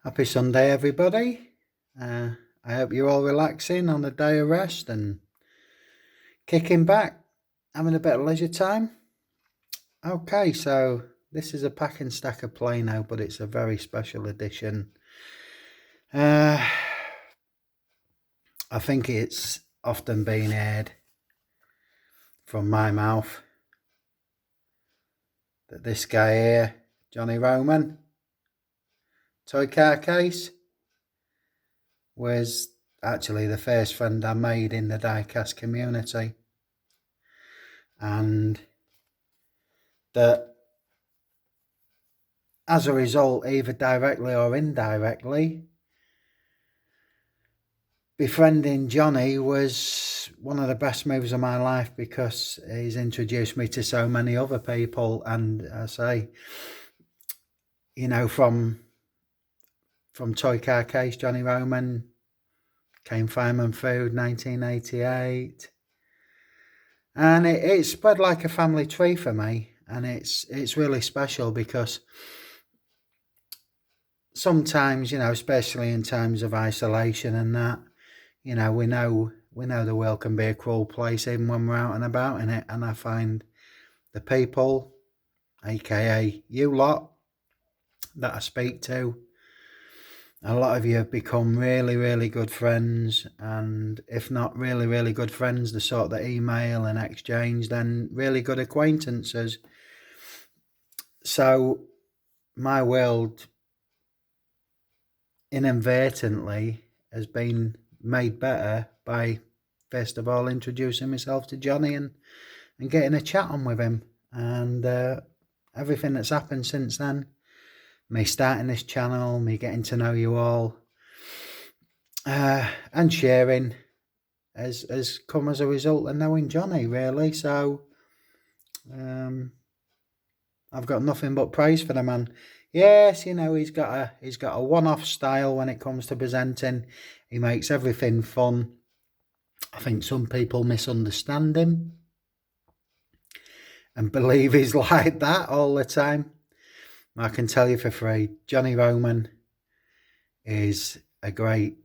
Happy Sunday, everybody. I hope you're all relaxing on a day of rest and kicking back, having a bit of leisure time. Okay, so this is a pack and Stack-A-Plano, but it's a very special edition. I think it's often been aired from my mouth that this guy here, Johnny Roman, toy car case, was actually the first friend I made in the diecast community, and that as a result, either directly or indirectly, befriending Johnny was one of the best moves of my life, because he's introduced me to so many other people. And I say, you know, from Toy Car Case, Johnny Roman, came Fireman Food, 1988. And it spread like a family tree for me. And it's really special, because sometimes, especially in times of isolation and that, we know the world can be a cruel place even when we're out and about in it. And I find the people, aka you lot, that I speak to, a lot of you have become really, really good friends. And if not really, really good friends, the sort that email and exchange, then really good acquaintances. So my world inadvertently has been made better by, first of all, introducing myself to Johnny and getting a chat on with him. And everything that's happened since then, me starting this channel, me getting to know you all, and sharing, has come as a result of knowing Johnny, really. So I've got nothing but praise for the man. Yes, he's got a one-off style when it comes to presenting. He makes everything fun. I think some people misunderstand him and believe he's like that all the time. I can tell you for free, Johnny Roman is a great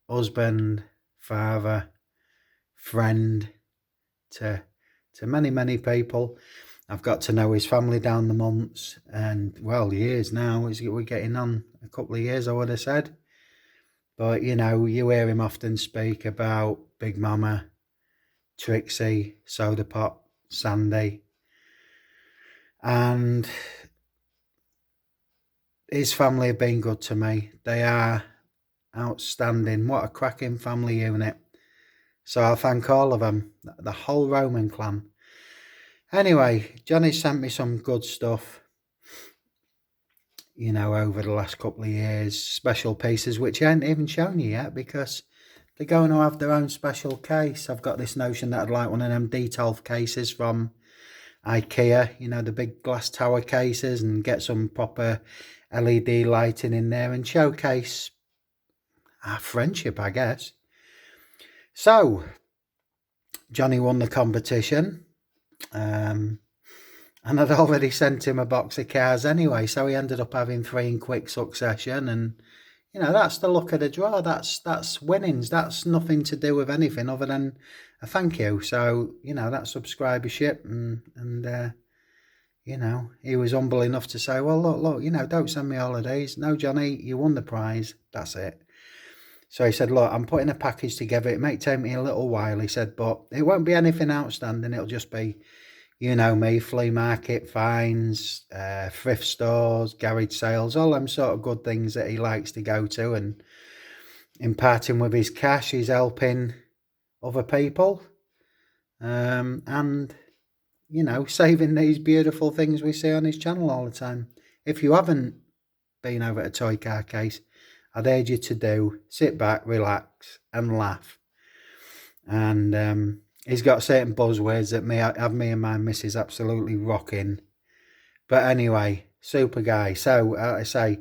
husband, father, friend to many, many people. I've got to know his family down the months, and well, years now. We're getting on a couple of years, I would have said. But you hear him often speak about Big Mama, Trixie, Soda Pop, Sandy, and his family have been good to me. They are outstanding. What a cracking family unit. So I thank all of them, the whole Roman clan. Anyway, Johnny sent me some good stuff, over the last couple of years. Special pieces, which I ain't even shown you yet, because they're going to have their own special case. I've got this notion that I'd like one of them Detolf cases from IKEA, the big glass tower cases, and get some proper LED lighting in there and showcase our friendship, I guess. So, Johnny won the competition. And I'd already sent him a box of cars anyway, so he ended up having 3 in quick succession. And that's the luck of the draw. That's winnings. That's nothing to do with anything other than a thank you. So that's subscribership, and he was humble enough to say, well, look, don't send me holidays. No, Johnny, you won the prize. That's it. So he said, look, I'm putting a package together. It may take me a little while, he said, but it won't be anything outstanding. It'll just be, me, flea market finds, thrift stores, garage sales, all them sort of good things that he likes to go to. And in parting with his cash, he's helping other people. And, saving these beautiful things we see on his channel all the time. If you haven't been over to Toy Car Case, I'd urge you to do. Sit back, relax, and laugh. And he's got certain buzzwords that have me and my missus absolutely rocking. But anyway, super guy. So I say,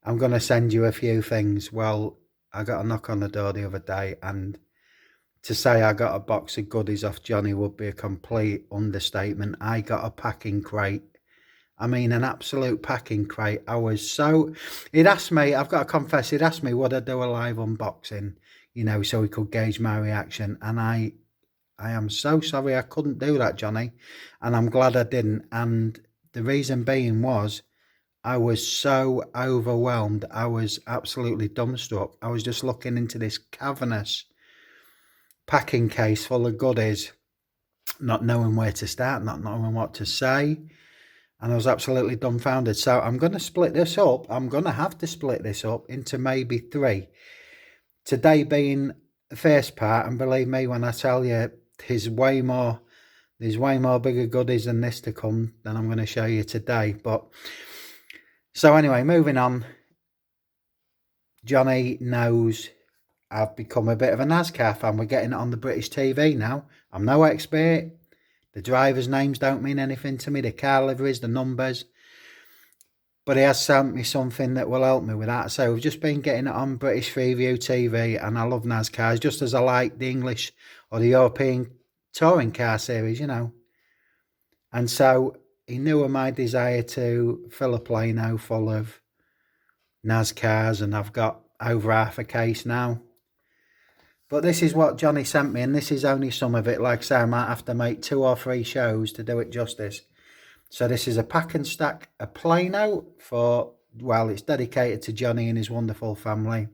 I'm going to send you a few things. Well, I got a knock on the door the other day, and to say I got a box of goodies off Johnny would be a complete understatement. I got a packing crate I mean, an absolute packing crate. I was so... He'd asked me, I've got to confess, he'd asked me would I do a live unboxing, you know, so he could gauge my reaction. And I am so sorry I couldn't do that, Johnny. And I'm glad I didn't. And the reason being was I was so overwhelmed. I was absolutely dumbstruck. I was just looking into this cavernous packing case full of goodies, not knowing where to start, not knowing what to say. And I was absolutely dumbfounded. So I'm going to split this up. I'm going to have to split this up into maybe 3. Today being the first part, and believe me when I tell you, there's way more bigger goodies than this to come than I'm going to show you today. But so anyway, moving on. Johnny knows I've become a bit of a NAS Car fan. We're getting it on the British TV now. I'm no expert. The drivers' names don't mean anything to me. The car liveries, the numbers. But he has sent me something that will help me with that. So we've just been getting it on British Freeview TV. And I love NAS Cars just as I like the English or the European touring car series, you know. And so he knew of my desire to fill a Plano full of NAS Cars. And I've got over half a case now. But this is what Johnny sent me, and this is only some of it. Like I say, I might have to make 2 or 3 shows to do it justice. So this is a pack and stack, a Plano for, well, it's dedicated to Johnny and his wonderful family.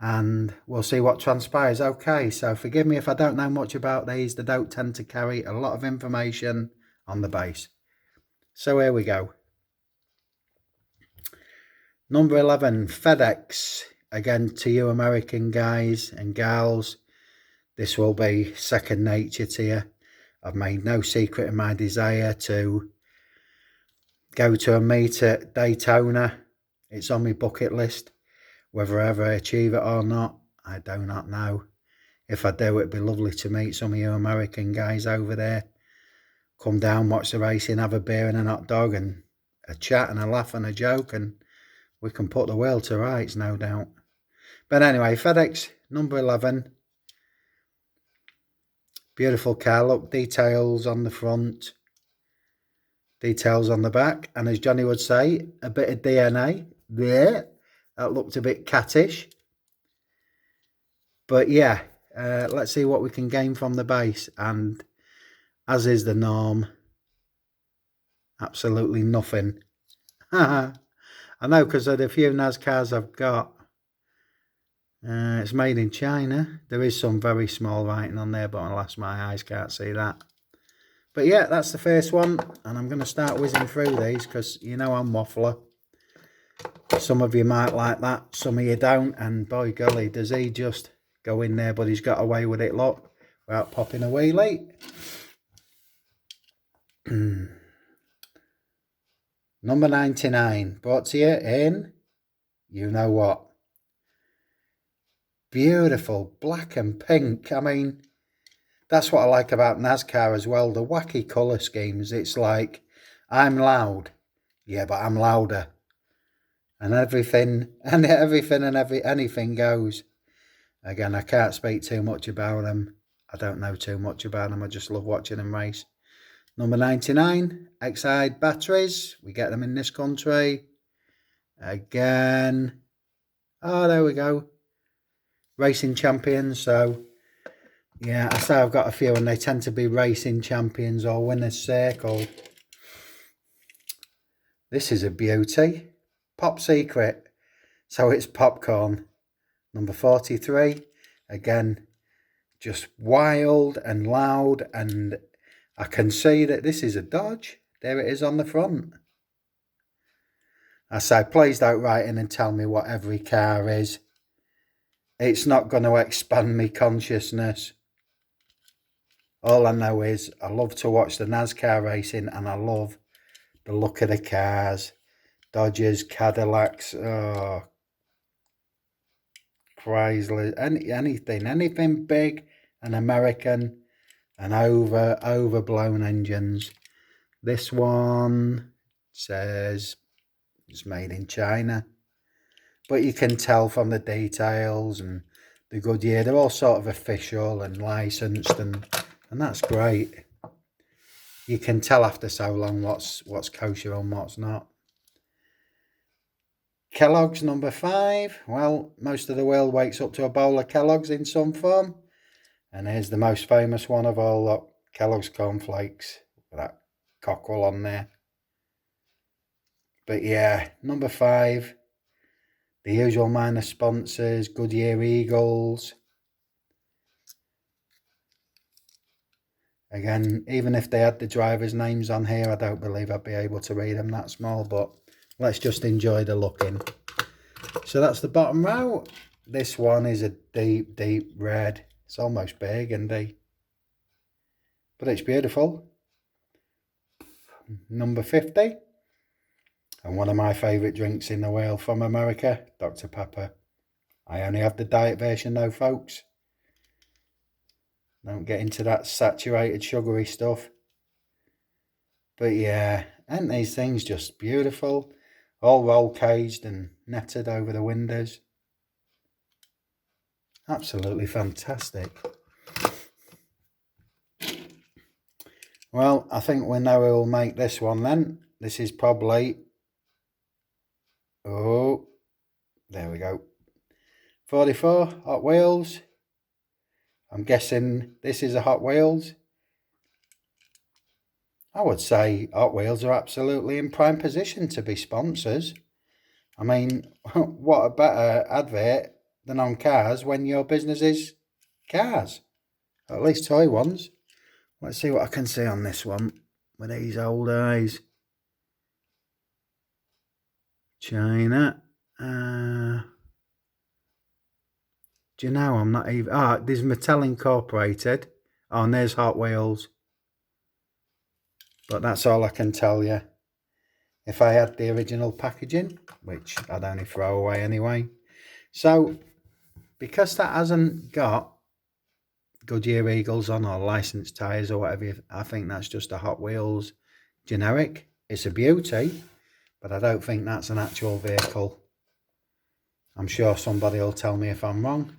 And we'll see what transpires. Okay, so forgive me if I don't know much about these. They don't tend to carry a lot of information on the base. So here we go. Number 11, FedEx. Again, to you American guys and gals, this will be second nature to you. I've made no secret of my desire to go to a meet at Daytona. It's on my bucket list. Whether I ever achieve it or not, I do not know. If I do, it'd be lovely to meet some of you American guys over there. Come down, watch the racing, have a beer and a hot dog and a chat and a laugh and a joke, and we can put the world to rights, no doubt. But anyway, FedEx, number 11. Beautiful car. Look, details on the front. Details on the back. And as Johnny would say, a bit of DNA. There. That looked a bit cattish. But yeah, let's see what we can gain from the base. And as is the norm, absolutely nothing. I know, because of the few NAS cars I've got, it's made in China. There is some very small writing on there, but alas, my eyes can't see that. But yeah, that's the first one, and I'm going to start whizzing through these because you know I'm waffler. Some of you might like that, some of you don't, and by golly, does he just go in there, but he's got away with it, look, without popping a wheelie. Number 99, brought to you in, you know what. Beautiful black and pink. I mean, that's what I like about NAS Car as well, the wacky colour schemes. It's like, I'm loud, yeah, but I'm louder. And everything and anything goes. Again, I can't speak too much about them. I don't know too much about them. I just love watching them race. Number 99, Exide batteries. We get them in this country. Again. Oh, there we go. Racing champions. So, yeah, I say I've got a few, and they tend to be racing champions or winners' circle. This is a beauty. Pop secret. So it's popcorn. Number 43. Again, just wild and loud, and I can see that this is a Dodge. There it is on the front. I say, please don't write in and tell me what every car is. It's not going to expand my consciousness. All I know is I love to watch the NAS Car racing, and I love the look of the cars. Dodges, Cadillacs, oh, Chrysler, anything big and American and overblown engines. This one says it's made in China, but you can tell from the details and the Goodyear, they're all sort of official and licensed, and that's great. you can tell after so long what's kosher and what's not. Kellogg's number 5. Well, most of the world wakes up to a bowl of Kellogg's in some form. And here's the most famous one of all, look, Kellogg's cornflakes. With that cockerel on there. But yeah, number 5. The usual minor sponsors, Goodyear Eagles. Again, even if they had the drivers' names on here, I don't believe I'd be able to read them that small, but let's just enjoy the looking. So that's the bottom row. This one is a deep, deep red. It's almost burgundy, but it's beautiful. Number 50. And one of my favourite drinks in the world from America, Dr. Pepper. I only have the diet version though, folks. Don't get into that saturated sugary stuff. But yeah, aren't these things just beautiful? All roll caged and netted over the windows. Absolutely fantastic. Well, I think we know who'll make this one then. This is probably... Oh, there we go. 44 Hot Wheels. I'm guessing this is a Hot Wheels. I would say Hot Wheels are absolutely in prime position to be sponsors. I mean, what a better advert than on cars when your business is cars. At least toy ones. Let's see what I can see on this one with these old eyes. China. Do you know I'm not even... Ah, there's Mattel Incorporated. Oh, and there's Hot Wheels. But that's all I can tell you. If I had the original packaging, which I'd only throw away anyway. So, because that hasn't got Goodyear Eagles on or licensed tyres or whatever, I think that's just a Hot Wheels generic. It's a beauty, but I don't think that's an actual vehicle. I'm sure somebody will tell me if I'm wrong.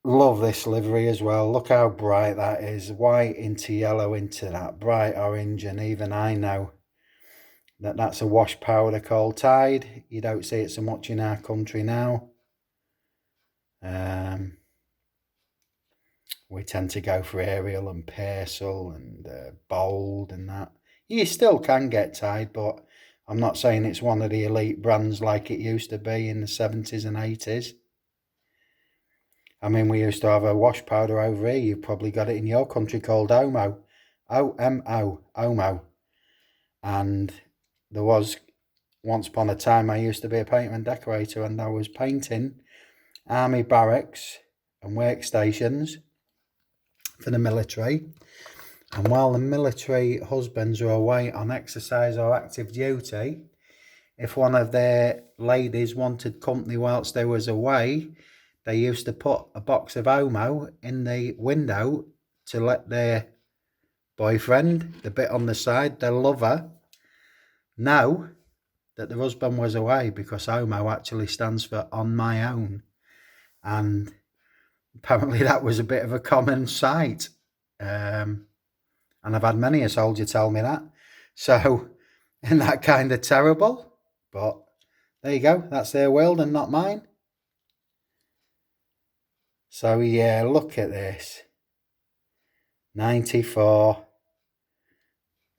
Love this livery as well. Look how bright that is. White into yellow into that bright orange. And even I know that that's a wash powder called Tide. You don't see it so much in our country now. We tend to go for Ariel and Persil and Bold and that. You still can get Tide, but I'm not saying it's one of the elite brands like it used to be in the 70s and 80s. I mean, we used to have a wash powder over here. You've probably got it in your country called Omo. O-M-O, Omo. And there was, once upon a time, I used to be a painter and decorator, and I was painting army barracks and workstations for the military. And while the military husbands are away on exercise or active duty, if one of their ladies wanted company whilst they was away, they used to put a box of Omo in the window to let their boyfriend, the bit on the side, their lover, know that the husband was away, because Omo actually stands for on my own. And apparently that was a bit of a common sight. And I've had many a soldier tell me that. So, isn't that kind of terrible? But there you go. That's their world and not mine. So yeah, look at this. 94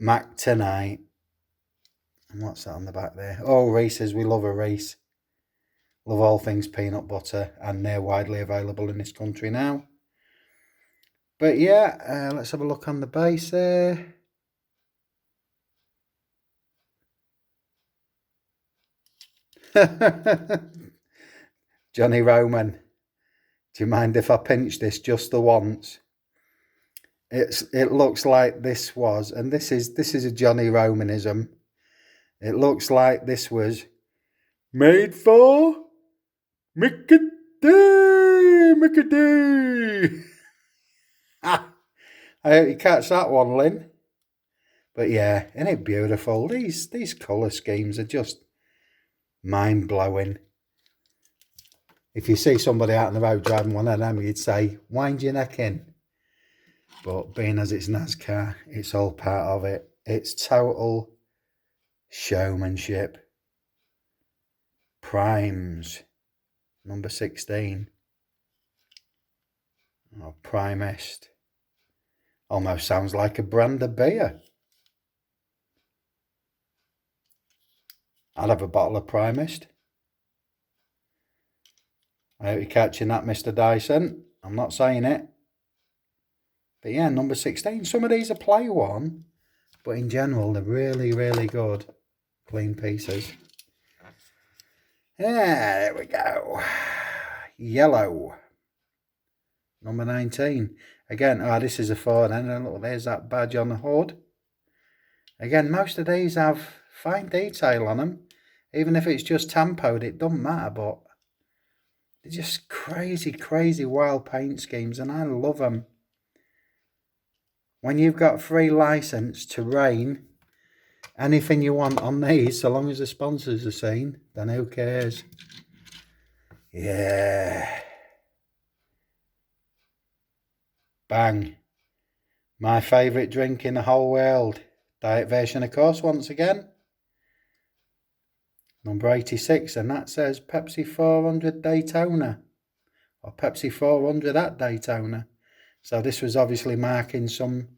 Mac Tonight. And what's that on the back there? Oh, Reese's. We love a Reese. Love all things peanut butter, and they're widely available in this country now. But yeah, let's have a look on the base there. Johnny Roman, do you mind if I pinch this just the once? It looks like this was, and this is a Johnny Romanism. It looks like this was made for Mickey D. I hope you catch that one, Lynn. But yeah, isn't it beautiful? These colour schemes are just mind-blowing. If you see somebody out on the road driving one of them, you'd say, wind your neck in. But being as it's NAS Car, it's all part of it. It's total showmanship. Primes, number 16. Oh, Primest. Almost sounds like a brand of beer. I'd have a bottle of Primest. I hope you're catching that, Mr. Dyson. I'm not saying it. But yeah, number 16. Some of these are play one, but in general, they're really, really good. Clean pieces. Yeah, there we go. Yellow. Number 19. Again, this is a Ford. And look, there's that badge on the hood. Again, most of these have fine detail on them. Even if it's just tampoed, it doesn't matter, but they're just crazy, crazy wild paint schemes, and I love them. When you've got free license to rain anything you want on these, so long as the sponsors are seen, then who cares? Yeah. Bang. My favourite drink in the whole world. Diet version, of course, once again. Number 86, and that says Pepsi 400 Daytona. Or Pepsi 400 at Daytona. So this was obviously marking some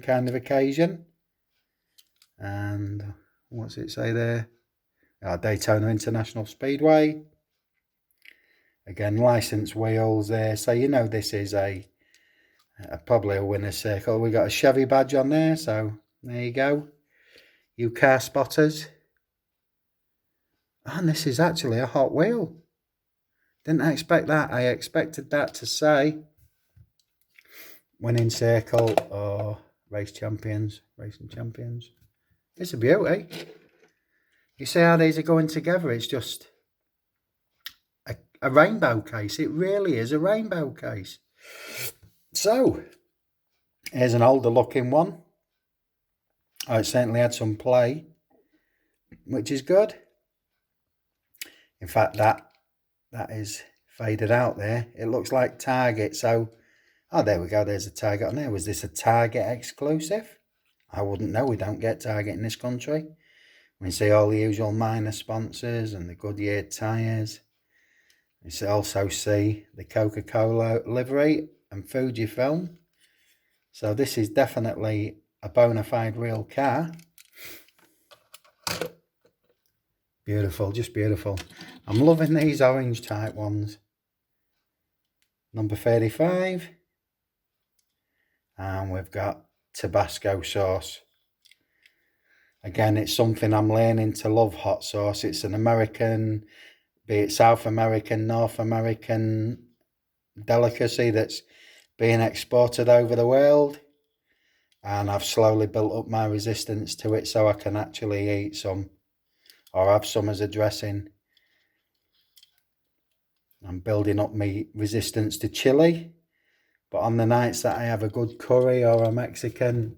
kind of occasion. And what's it say there? Daytona International Speedway. Again, license wheels there. So you know this is probably a winner's circle. We got a Chevy badge on there. So there you go. You car spotters. And this is actually a Hot Wheel. Didn't expect that. I expected that to say winning circle or racing champions. It's a beauty. You see how these are going together? It's just a rainbow case. It really is a rainbow case. So, here's an older looking one. Oh, it certainly had some play, which is good. In fact, that is faded out there. It looks like Target. So, there we go. There's a Target on there. Was this a Target exclusive? I wouldn't know. We don't get Target in this country. We see all the usual minor sponsors and the Goodyear tyres. We also see the Coca-Cola livery and Fujifilm. So this is definitely a bona fide real car. Beautiful, just beautiful. I'm loving these orange type ones. Number 35. And we've got Tabasco sauce. Again, it's something I'm learning to love, hot sauce. It's an American, be it South American, North American delicacy that's being exported over the world. And I've slowly built up my resistance to it so I can actually eat some or have some as a dressing. I'm building up my resistance to chili. But on the nights that I have a good curry or a Mexican,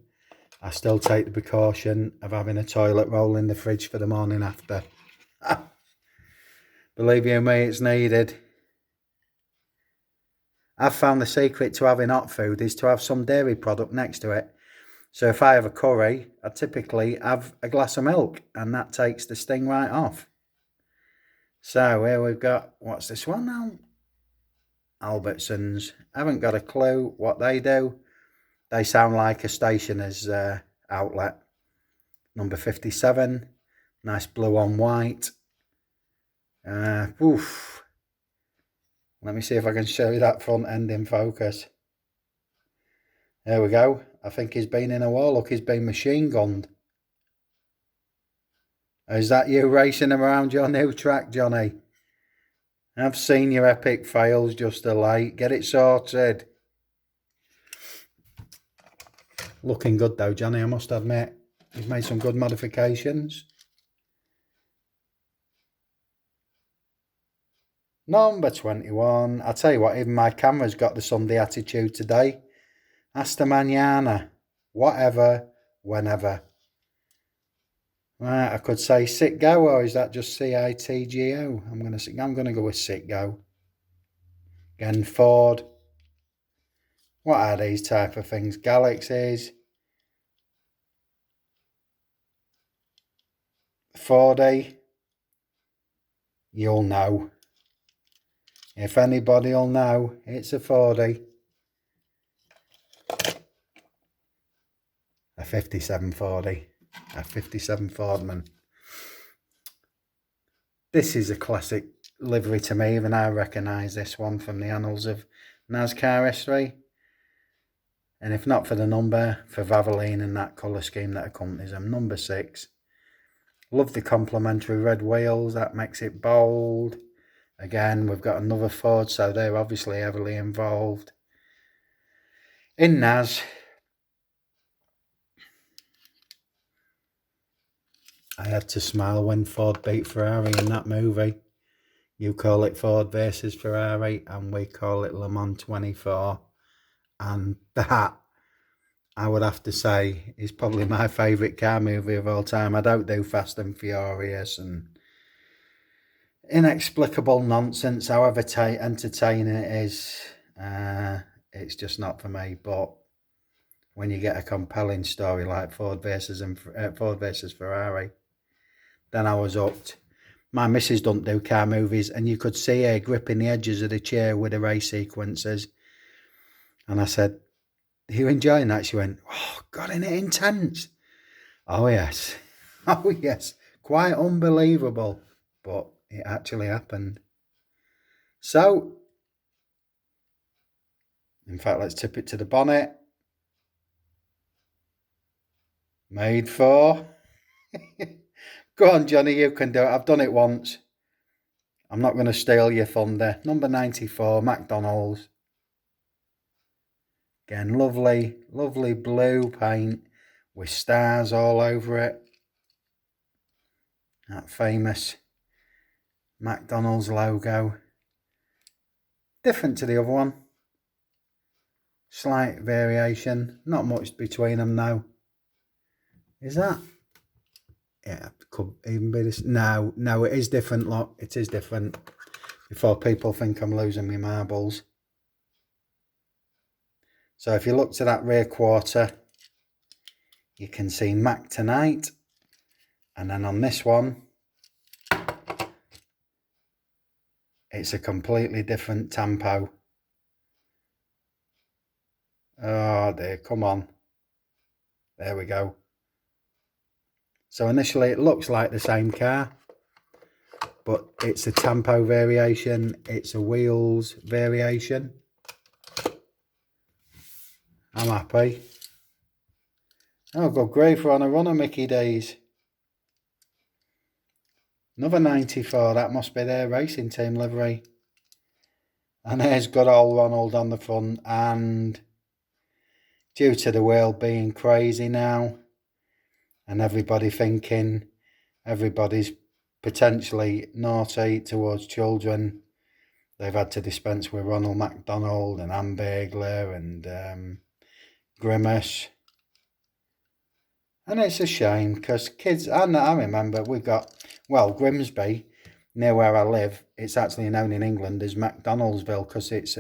I still take the precaution of having a toilet roll in the fridge for the morning after. Believe you me, it's needed. I've found the secret to having hot food is to have some dairy product next to it. So if I have a curry, I typically have a glass of milk, and that takes the sting right off. So here we've got, what's this one now? Albertsons. I haven't got a clue what they do. They sound like a stationer's outlet. Number 57. Nice blue on white. Oof. Let me see if I can show you that front end in focus. There we go. I think he's been in a war. Look, he's been machine gunned. Is that you racing him around your new track, Johnny? I've seen your epic fails just a late. Get it sorted. Looking good though, Johnny, I must admit. He's made some good modifications. Number 21. I'll tell you what, even my camera's got the Sunday attitude today. Hasta mañana. Whatever, whenever. Right, I could say sit go, or is that just CITGO? I'm gonna go with sit go. Again, Ford. What are these type of things? Galaxies. 40. You'll know. If anybody'll know, it's a 40. A 5740. A 57 Fordman. This is a classic livery to me. Even I recognise this one from the annals of NAS Car history. And if not for the number, for Valvoline and that colour scheme that accompanies them. Number 6. Love the complementary red wheels. That makes it bold. Again, we've got another Ford, so they're obviously heavily involved in NAS. I had to smile when Ford beat Ferrari in that movie. You call it Ford versus Ferrari, and we call it Le Mans 24. And that, I would have to say, is probably my favourite car movie of all time. I don't do Fast and Furious and inexplicable nonsense, however entertaining it is. It's just not for me. But when you get a compelling story like Ford versus Ferrari, then I was hooked. My missus don't do car movies, and you could see her gripping the edges of the chair with the race sequences. And I said, "Are you enjoying that?" She went, "Oh God, isn't it intense?" Oh yes, oh yes, quite unbelievable, but it actually happened. So, in fact, let's tip it to the bonnet. Made for. Go on, Johnny, you can do it. I've done it once. I'm not going to steal your thunder. Number 94, McDonald's. Again, lovely, lovely blue paint with stars all over it. That famous McDonald's logo. Different to the other one. Slight variation. Not much between them though. Is that? Yeah, could even be this. No, it is different, look. It is different. Before people think I'm losing my marbles. So if you look to that rear quarter, you can see Mac Tonight. And then on this one, it's a completely different tempo. Oh dear, come on. There we go. So initially it looks like the same car, but it's a tempo variation, it's a wheels variation. I'm happy. Oh, good grief, we're on a runner, Mickey D's. Another 94, that must be their racing team livery. And there's good old Ronald on the front, and due to the world being crazy now, and everybody thinking everybody's potentially naughty towards children, they've had to dispense with Ronald McDonald and Hamburglar and Grimace. And it's a shame because kids, I remember we got, well, Grimsby, near where I live, it's actually known in England as McDonaldsville because it's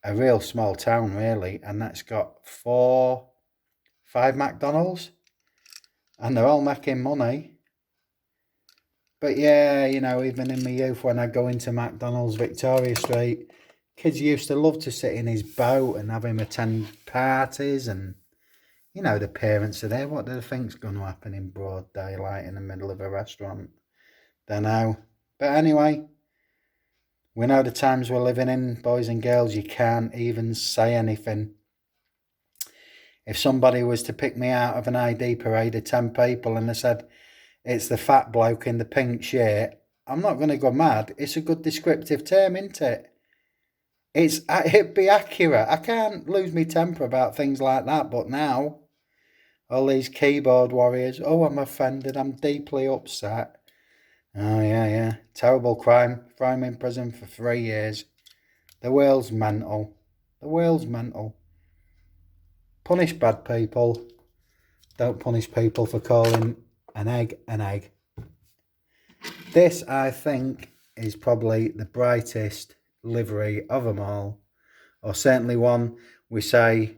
a real small town really, and that's got 5 McDonald's, and they're all making money. But yeah, you know, even in my youth when I go into McDonald's Victoria Street, kids used to love to sit in his boat and have him attend parties, and you know, the parents are there. What do they think's going to happen in broad daylight in the middle of a restaurant? Don't know. But anyway, we know the times we're living in, boys and girls. You can't even say anything. If somebody was to pick me out of an ID parade of 10 people and they said, it's the fat bloke in the pink shirt, I'm not going to go mad. It's a good descriptive term, isn't it? It'd be accurate. I can't lose my temper about things like that, but now, all these keyboard warriors, oh, I'm offended, I'm deeply upset. Oh, yeah. Terrible crime. Throw him in prison for 3 years. The world's mental. The world's mental. Punish bad people. Don't punish people for calling an egg an egg. This, I think, is probably the brightest livery of them all. Or certainly one we say,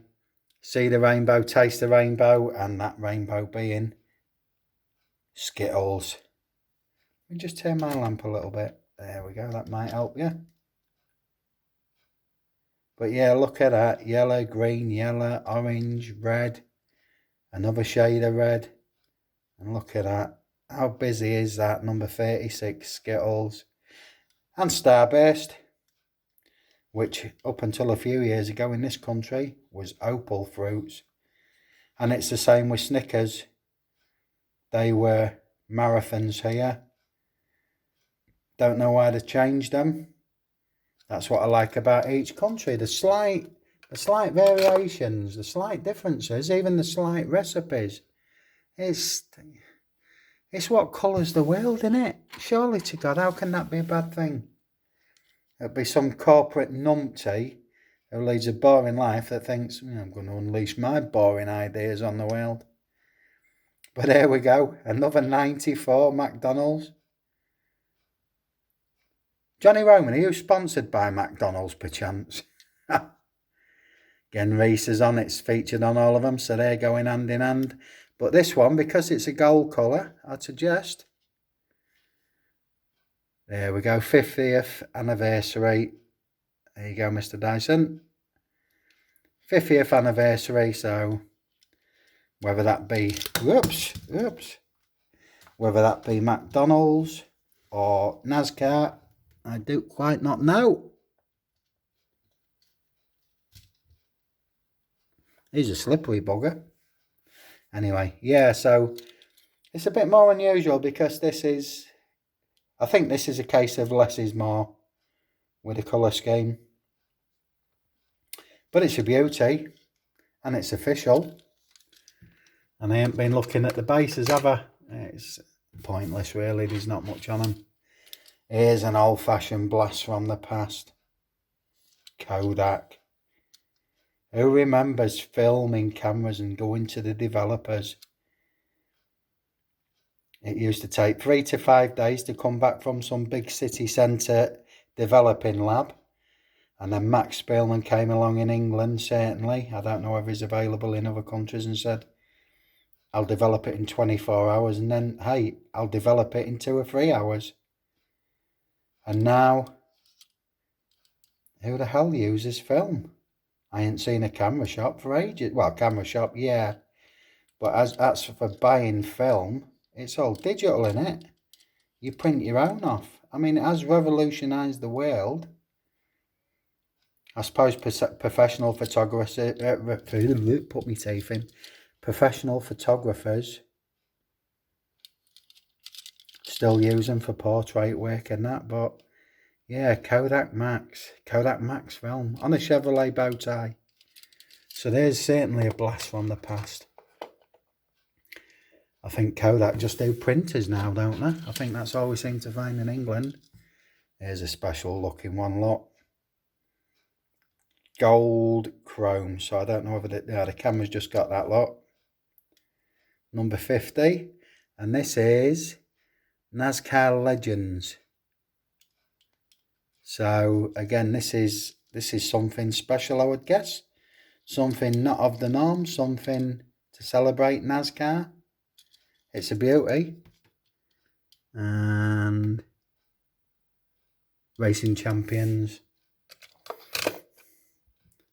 see the rainbow, taste the rainbow, and that rainbow being Skittles. Let me just turn my lamp a little bit. There we go, that might help you. But yeah, look at that. Yellow, green, yellow, orange, red. Another shade of red. And look at that. How busy is that? Number 36, Skittles. And Starburst, which up until a few years ago in this country was Opal fruits. And it's the same with Snickers. They were marathons here. Don't know why they changed them. That's what I like about each country. The slight variations, the slight differences, even the slight recipes. It's what colours the world, isn't it? Surely to God, how can that be a bad thing? It'll be some corporate numpty who leads a boring life that thinks, I'm going to unleash my boring ideas on the world. But here we go, another 94 McDonald's. Johnny Roman, are you sponsored by McDonald's perchance? Again, Reese is on, it's featured on all of them, so they're going hand in hand. But this one, because it's a gold colour, I'd suggest. There we go, 50th anniversary. There you go, Mr. Dyson. 50th anniversary, so whether that be, whether that be McDonald's or NAS Car, I do quite not know. He's a slippery bugger. Anyway, yeah, so it's a bit more unusual because this is, I think this is a case of less is more with a colour scheme. But it's a beauty and it's official. And I ain't been looking at the bases, have I? It's pointless really, there's not much on them. Here's an old-fashioned blast from the past. Kodak. Who remembers filming cameras and going to the developers? It used to take 3 to 5 days to come back from some big city centre developing lab. And then Max Spielman came along in England, certainly. I don't know whether he's available in other countries, and said, I'll develop it in 24 hours. And then, hey, I'll develop it in 2 or 3 hours. And now, who the hell uses film? I ain't seen a camera shop for ages. Well, camera shop, yeah. But as for buying film, it's all digital, innit? You print your own off. I mean, it has revolutionised the world. I suppose professional photographers, put me teeth in, professional photographers still use them for portrait work and that, but yeah, Kodak Max film on a Chevrolet bow tie. So there's certainly a blast from the past. I think Kodak just do printers now, don't they? I think that's all we seem to find in England. Here's a special looking one, look. Gold chrome, so I don't know whether the camera's just got that lot. Number 50, and this is NAS Car Legends. So again, this is something special, I would guess. Something not of the norm, something to celebrate NAS Car. It's a beauty. And racing champions.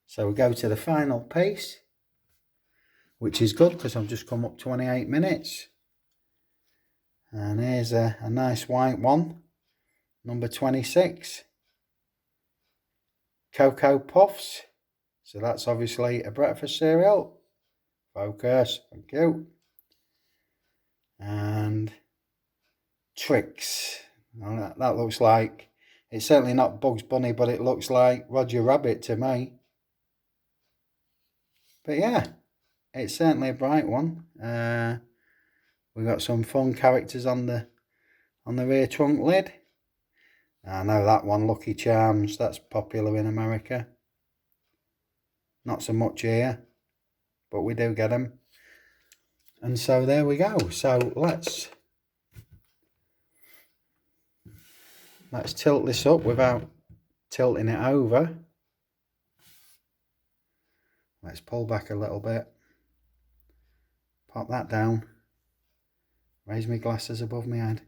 So we go to the final piece, which is good because I've just come up 28 minutes. And here's a nice white one, number 26. Cocoa Puffs. So that's obviously a breakfast cereal. Focus, thank you. And Tricks. Well, that looks like, it's certainly not Bugs Bunny, but it looks like Roger Rabbit to me. But yeah, it's certainly a bright one. We've got some fun characters on the rear trunk lid. I know that one, Lucky Charms, that's popular in America. Not so much here, but we do get them. And so there we go. So let's tilt this up without tilting it over. Let's pull back a little bit. Pop that down. Raise my glasses above my head.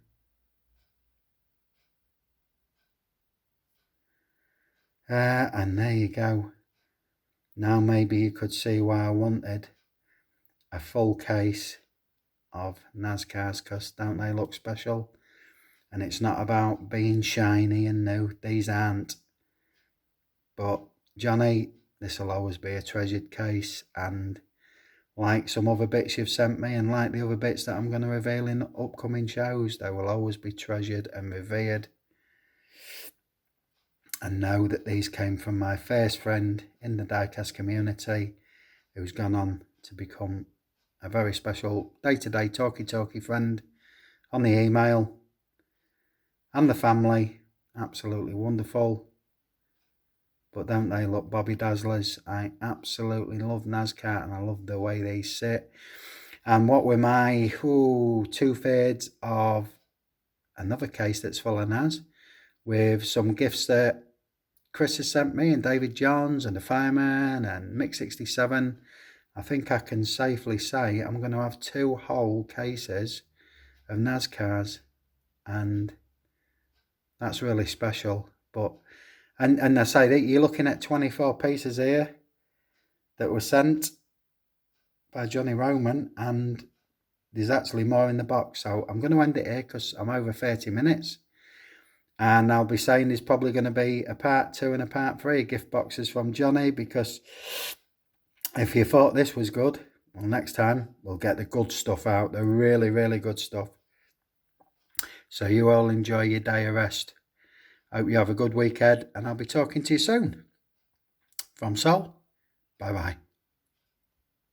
And there you go. Now maybe you could see why I wanted a full case of NAS cars, because don't they look special? And it's not about being shiny and new. These aren't. But Johnny, this will always be a treasured case, and like some other bits you've sent me, and like the other bits that I'm going to reveal in upcoming shows, they will always be treasured and revered. And know that these came from my first friend in the diecast community, who's gone on to become a very special day-to-day talkie friend on the email, and the family. Absolutely wonderful. But don't they look Bobby Dazzlers? I absolutely love NAS Car, and I love the way they sit. And what were my 2/3 of another case that's full of NAS, with some gifts that Chris has sent me, and David Johns, and the Fireman, and Mick67. I think I can safely say I'm going to have 2 whole cases of NAS cars, and that's really special. But and I say that you're looking at 24 pieces here that were sent by Johnny Roman, and there's actually more in the box. So I'm going to end it here because I'm over 30 minutes. And I'll be saying there's probably going to be a part 2 and a part 3 gift boxes from Johnny, because if you thought this was good, well, next time we'll get the good stuff out, the really, really good stuff. So you all enjoy your day of rest. Hope you have a good weekend, and I'll be talking to you soon. From Sol, bye-bye.